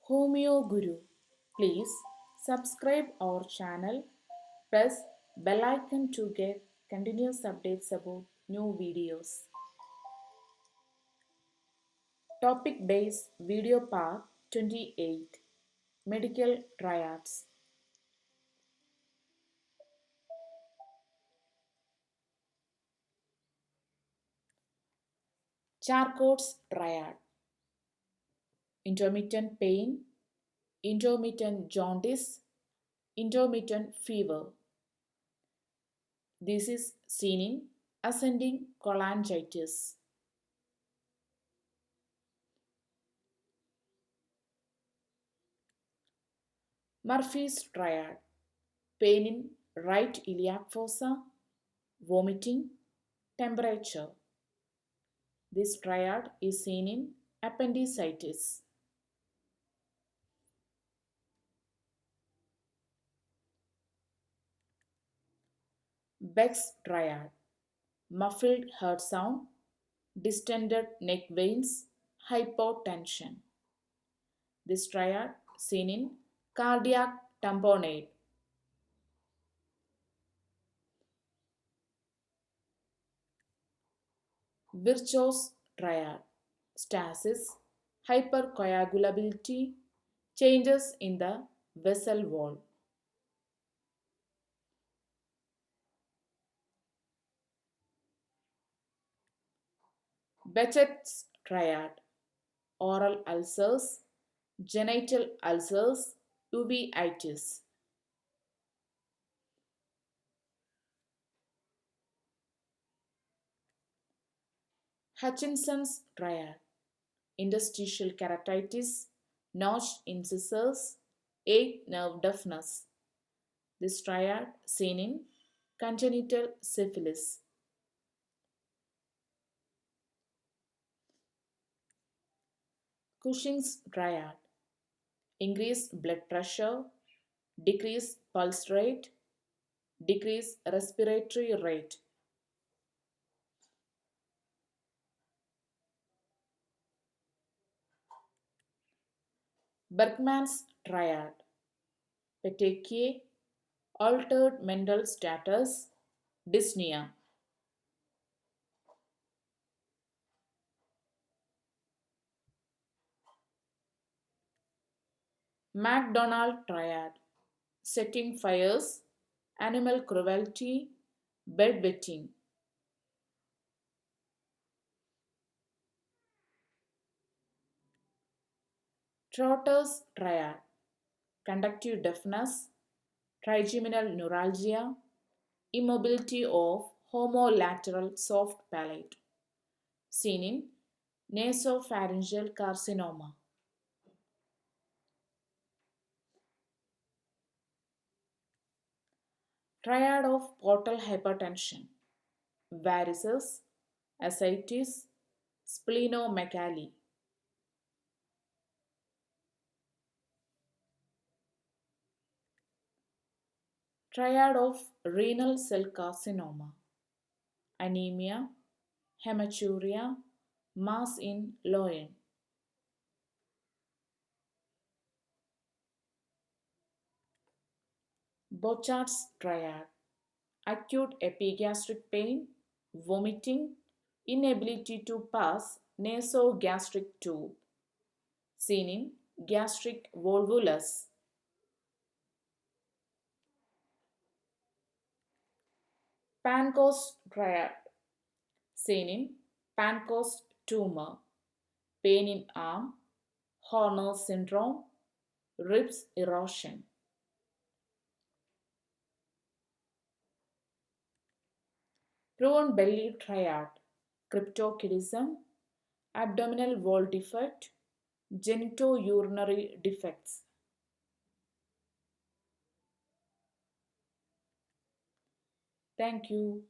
Homeo Guru. Please subscribe our channel, press bell icon to get continuous updates about new videos. Topic based video part 28 Medical Triads. CHARCOT'S Triad. Intermittent pain, intermittent jaundice, intermittent fever. This is seen in ascending cholangitis. Murphy's Triad. Pain in right iliac fossa, vomiting, temperature. This triad is seen in appendicitis. Beck's Triad. Muffled heart sound, distended neck veins, hypotension. This triad seen in cardiac tamponade. VIRCHO'S Triad. Stasis, hypercoagulability, changes in the vessel wall. BEHCET'S Triad. Oral ulcers, genital ulcers, uveitis. HUTCHINSON'S Triad. Interstitial keratitis, notched incisors, 8 nerve deafness. This triad seen in congenital syphilis. Cushing's Triad. Increased blood pressure, decreased pulse rate, decreased respiratory rate. Bergman's Triad. Petechiae, altered mental status, dyspnea. MacDonald Triad. Setting fires, animal cruelty, bedwetting. TROTTER'S Triad. Conductive deafness, trigeminal neuralgia, immobility of homolateral soft palate. Seen in nasopharyngeal carcinoma. Triad of portal hypertension, varices, ascites, splenomegaly. Triad of renal cell carcinoma, anemia, hematuria, mass in loin. Bouchard's Triad. Acute epigastric pain, vomiting, inability to pass nasogastric tube. Seen in gastric volvulus. PANCOAST'S Triad. Seen in PANCOAST'S tumor, pain in arm, Horner syndrome, ribs erosion. PRUNE-BELLY Triad. Cryptorchidism, abdominal wall defect, genitourinary defects. Thank you.